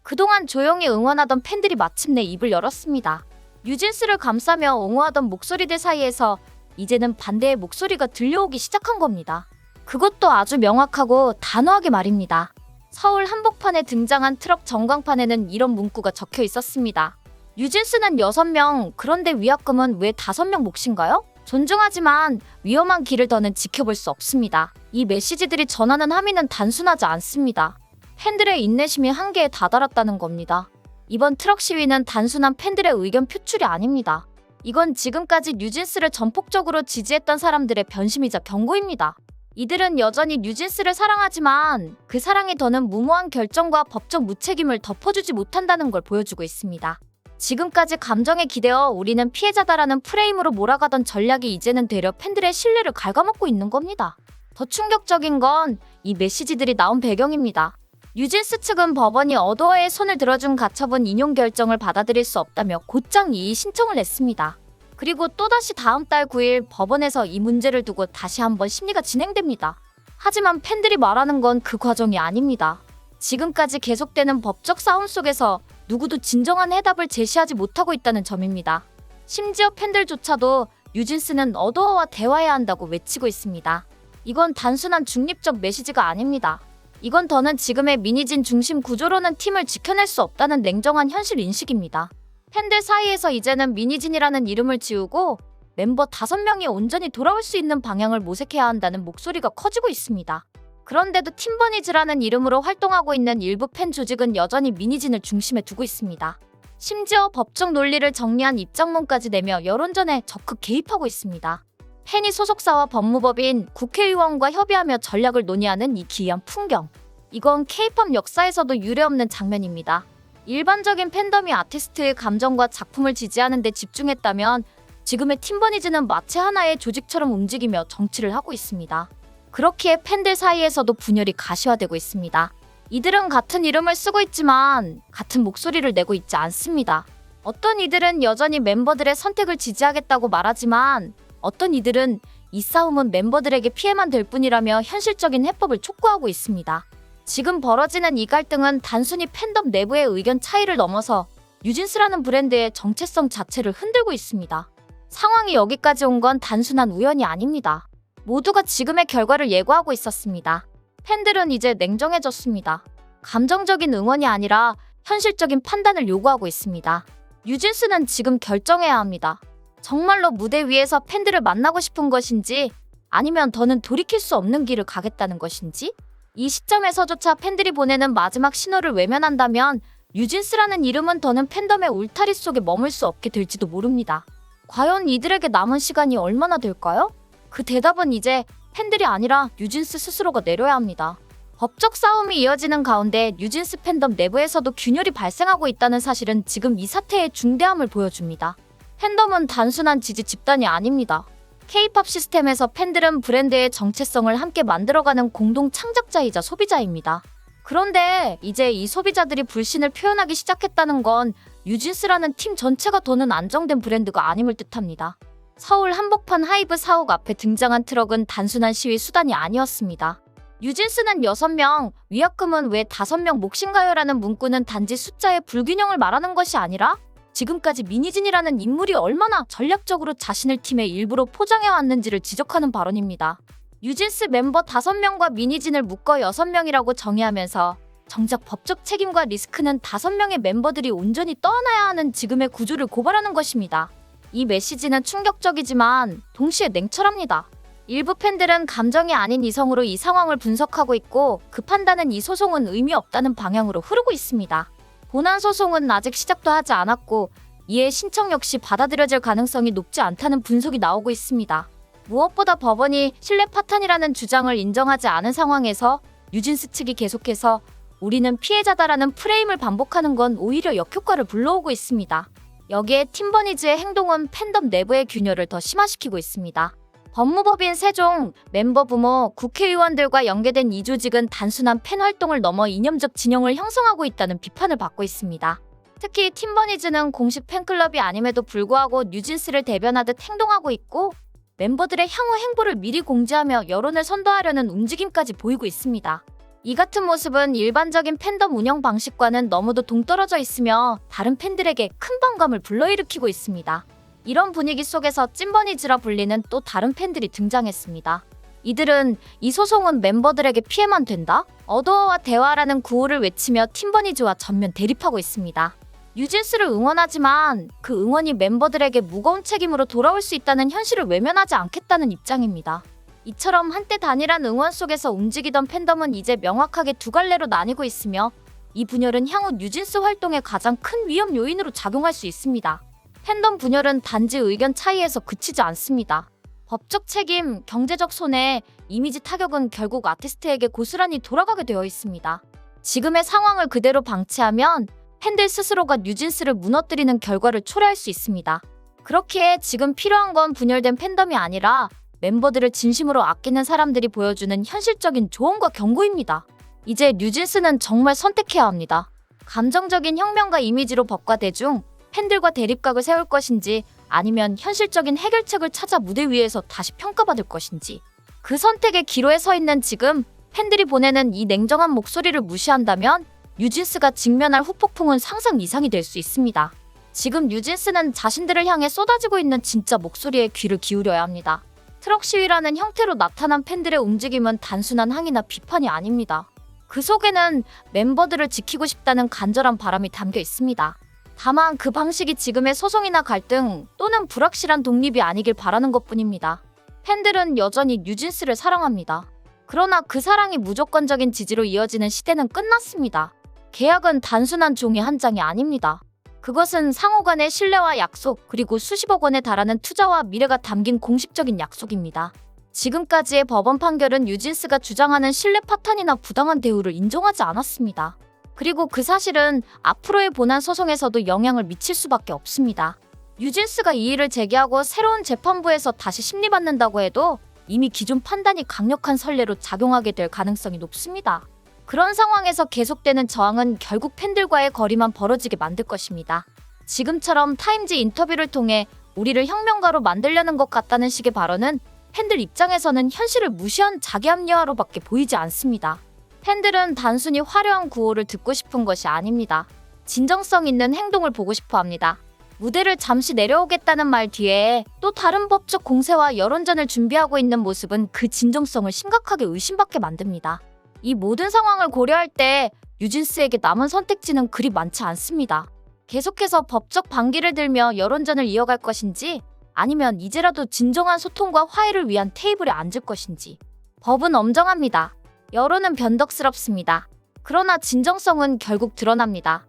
그동안 조용히 응원하던 팬들이 마침내 입을 열었습니다. 뉴진스를 감싸며 옹호하던 목소리들 사이에서 이제는 반대의 목소리가 들려오기 시작한 겁니다. 그것도 아주 명확하고 단호하게 말입니다. 서울 한복판에 등장한 트럭 전광판에는 이런 문구가 적혀 있었습니다. 뉴진스는 6명, 그런데 위약금은 왜 5명 몫인가요? 존중하지만 위험한 길을 더는 지켜볼 수 없습니다. 이 메시지들이 전하는 함의는 단순하지 않습니다. 팬들의 인내심이 한계에 다다랐다는 겁니다. 이번 트럭 시위는 단순한 팬들의 의견 표출이 아닙니다. 이건 지금까지 뉴진스를 전폭적으로 지지했던 사람들의 변심이자 경고입니다. 이들은 여전히 뉴진스를 사랑하지만 그 사랑이 더는 무모한 결정과 법적 무책임을 덮어주지 못한다는 걸 보여주고 있습니다. 지금까지 감정에 기대어 우리는 피해자다라는 프레임으로 몰아가던 전략이 이제는 되려 팬들의 신뢰를 갉아먹고 있는 겁니다. 더 충격적인 건 이 메시지들이 나온 배경입니다. 뉴진스 측은 법원이 어도어의 손을 들어준 가처분 인용 결정을 받아들일 수 없다며 곧장 이의 신청을 냈습니다. 그리고 또다시 다음 달 9일 법원에서 이 문제를 두고 다시 한번 심리가 진행됩니다. 하지만 팬들이 말하는 건 그 과정이 아닙니다. 지금까지 계속되는 법적 싸움 속에서 누구도 진정한 해답을 제시하지 못하고 있다는 점입니다. 심지어 팬들조차도 뉴진스는 어도어와 대화해야 한다고 외치고 있습니다. 이건 단순한 중립적 메시지가 아닙니다. 이건 더는 지금의 미니진 중심 구조로는 팀을 지켜낼 수 없다는 냉정한 현실 인식입니다. 팬들 사이에서 이제는 미니진이라는 이름을 지우고 멤버 5명이 온전히 돌아올 수 있는 방향을 모색해야 한다는 목소리가 커지고 있습니다. 그런데도 팀버니즈라는 이름으로 활동하고 있는 일부 팬 조직은 여전히 미니진을 중심에 두고 있습니다. 심지어 법적 논리를 정리한 입장문까지 내며 여론전에 적극 개입하고 있습니다. 팬이 소속사와 법무법인, 국회의원과 협의하며 전략을 논의하는 이 기이한 풍경. 이건 K-팝 역사에서도 유례없는 장면입니다. 일반적인 팬덤이 아티스트의 감정과 작품을 지지하는 데 집중했다면 지금의 팀버니즈는 마치 하나의 조직처럼 움직이며 정치를 하고 있습니다. 그렇기에 팬들 사이에서도 분열이 가시화되고 있습니다. 이들은 같은 이름을 쓰고 있지만 같은 목소리를 내고 있지 않습니다. 어떤 이들은 여전히 멤버들의 선택을 지지하겠다고 말하지만 어떤 이들은 이 싸움은 멤버들에게 피해만 될 뿐이라며 현실적인 해법을 촉구하고 있습니다. 지금 벌어지는 이 갈등은 단순히 팬덤 내부의 의견 차이를 넘어서 뉴진스라는 브랜드의 정체성 자체를 흔들고 있습니다. 상황이 여기까지 온 건 단순한 우연이 아닙니다. 모두가 지금의 결과를 예고하고 있었습니다. 팬들은 이제 냉정해졌습니다. 감정적인 응원이 아니라 현실적인 판단을 요구하고 있습니다. 뉴진스는 지금 결정해야 합니다. 정말로 무대 위에서 팬들을 만나고 싶은 것인지 아니면 더는 돌이킬 수 없는 길을 가겠다는 것인지 이 시점에서조차 팬들이 보내는 마지막 신호를 외면한다면 뉴진스라는 이름은 더는 팬덤의 울타리 속에 머물 수 없게 될지도 모릅니다. 과연 이들에게 남은 시간이 얼마나 될까요? 그 대답은 이제 팬들이 아니라 뉴진스 스스로가 내려야 합니다. 법적 싸움이 이어지는 가운데 뉴진스 팬덤 내부에서도 균열이 발생하고 있다는 사실은 지금 이 사태의 중대함을 보여줍니다. 팬덤은 단순한 지지 집단이 아닙니다. K-팝 시스템에서 팬들은 브랜드의 정체성을 함께 만들어가는 공동 창작자이자 소비자입니다. 그런데 이제 이 소비자들이 불신을 표현하기 시작했다는 건 뉴진스라는 팀 전체가 더는 안정된 브랜드가 아님을 뜻합니다. 서울 한복판 하이브 사옥 앞에 등장한 트럭은 단순한 시위 수단이 아니었습니다. 뉴진스는 6명, 위약금은 왜 5명 몫인가요?라는 문구는 단지 숫자의 불균형을 말하는 것이 아니라 지금까지 미니진이라는 인물이 얼마나 전략적으로 자신을 팀의 일부로 포장해왔는지를 지적하는 발언입니다. 뉴진스 멤버 5명과 미니진을 묶어 6명이라고 정의하면서 정작 법적 책임과 리스크는 5명의 멤버들이 온전히 떠안아야 하는 지금의 구조를 고발하는 것입니다. 이 메시지는 충격적이지만 동시에 냉철합니다. 일부 팬들은 감정이 아닌 이성으로 이 상황을 분석하고 있고 그 판단은 이 소송은 의미 없다는 방향으로 흐르고 있습니다. 본안 소송은 아직 시작도 하지 않았고 이에 신청 역시 받아들여질 가능성이 높지 않다는 분석이 나오고 있습니다. 무엇보다 법원이 신뢰 파탄이라는 주장을 인정하지 않은 상황에서 뉴진스 측이 계속해서 우리는 피해자다라는 프레임을 반복하는 건 오히려 역효과를 불러오고 있습니다. 여기에 팀버니즈의 행동은 팬덤 내부의 균열을 더 심화시키고 있습니다. 법무법인 세종, 멤버 부모, 국회의원들과 연계된 이 조직은 단순한 팬 활동을 넘어 이념적 진영을 형성하고 있다는 비판을 받고 있습니다. 특히 팀버니즈는 공식 팬클럽이 아님에도 불구하고 뉴진스를 대변하듯 행동하고 있고 멤버들의 향후 행보를 미리 공지하며 여론을 선도하려는 움직임까지 보이고 있습니다. 이 같은 모습은 일반적인 팬덤 운영 방식과는 너무도 동떨어져 있으며 다른 팬들에게 큰 반감을 불러일으키고 있습니다. 이런 분위기 속에서 찐버니즈라 불리는 또 다른 팬들이 등장했습니다. 이들은 이 소송은 멤버들에게 피해만 된다? 어도어와 대화라는 구호를 외치며 팀버니즈와 전면 대립하고 있습니다. 뉴진스를 응원하지만 그 응원이 멤버들에게 무거운 책임으로 돌아올 수 있다는 현실을 외면하지 않겠다는 입장입니다. 이처럼 한때 단일한 응원 속에서 움직이던 팬덤은 이제 명확하게 두 갈래로 나뉘고 있으며 이 분열은 향후 뉴진스 활동에 가장 큰 위험 요인으로 작용할 수 있습니다. 팬덤 분열은 단지 의견 차이에서 그치지 않습니다. 법적 책임, 경제적 손해, 이미지 타격은 결국 아티스트에게 고스란히 돌아가게 되어 있습니다. 지금의 상황을 그대로 방치하면 팬들 스스로가 뉴진스를 무너뜨리는 결과를 초래할 수 있습니다. 그렇기에 지금 필요한 건 분열된 팬덤이 아니라 멤버들을 진심으로 아끼는 사람들이 보여주는 현실적인 조언과 경고입니다. 이제 뉴진스는 정말 선택해야 합니다. 감정적인 혁명과 이미지로 법과 대중, 팬들과 대립각을 세울 것인지 아니면 현실적인 해결책을 찾아 무대 위에서 다시 평가받을 것인지. 그 선택의 기로에 서 있는 지금 팬들이 보내는 이 냉정한 목소리를 무시한다면 뉴진스가 직면할 후폭풍은 상상 이상이 될 수 있습니다. 지금 뉴진스는 자신들을 향해 쏟아지고 있는 진짜 목소리에 귀를 기울여야 합니다. 트럭 시위라는 형태로 나타난 팬들의 움직임은 단순한 항의나 비판이 아닙니다. 그 속에는 멤버들을 지키고 싶다는 간절한 바람이 담겨 있습니다. 다만 그 방식이 지금의 소송이나 갈등 또는 불확실한 독립이 아니길 바라는 것뿐입니다. 팬들은 여전히 뉴진스를 사랑합니다. 그러나 그 사랑이 무조건적인 지지로 이어지는 시대는 끝났습니다. 계약은 단순한 종이 한 장이 아닙니다. 그것은 상호 간의 신뢰와 약속, 그리고 수십억 원에 달하는 투자와 미래가 담긴 공식적인 약속입니다. 지금까지의 법원 판결은 뉴진스가 주장하는 신뢰 파탄이나 부당한 대우를 인정하지 않았습니다. 그리고 그 사실은 앞으로의 본안 소송에서도 영향을 미칠 수밖에 없습니다. 뉴진스가 이의를 제기하고 새로운 재판부에서 다시 심리받는다고 해도 이미 기존 판단이 강력한 선례로 작용하게 될 가능성이 높습니다. 그런 상황에서 계속되는 저항은 결국 팬들과의 거리만 벌어지게 만들 것입니다. 지금처럼 타임즈 인터뷰를 통해 우리를 혁명가로 만들려는 것 같다는 식의 발언은 팬들 입장에서는 현실을 무시한 자기 합리화로밖에 보이지 않습니다. 팬들은 단순히 화려한 구호를 듣고 싶은 것이 아닙니다. 진정성 있는 행동을 보고 싶어 합니다. 무대를 잠시 내려오겠다는 말 뒤에 또 다른 법적 공세와 여론전을 준비하고 있는 모습은 그 진정성을 심각하게 의심받게 만듭니다. 이 모든 상황을 고려할 때 뉴진스에게 남은 선택지는 그리 많지 않습니다. 계속해서 법적 반기를 들며 여론전을 이어갈 것인지 아니면 이제라도 진정한 소통과 화해를 위한 테이블에 앉을 것인지. 법은 엄정합니다. 여론은 변덕스럽습니다. 그러나 진정성은 결국 드러납니다.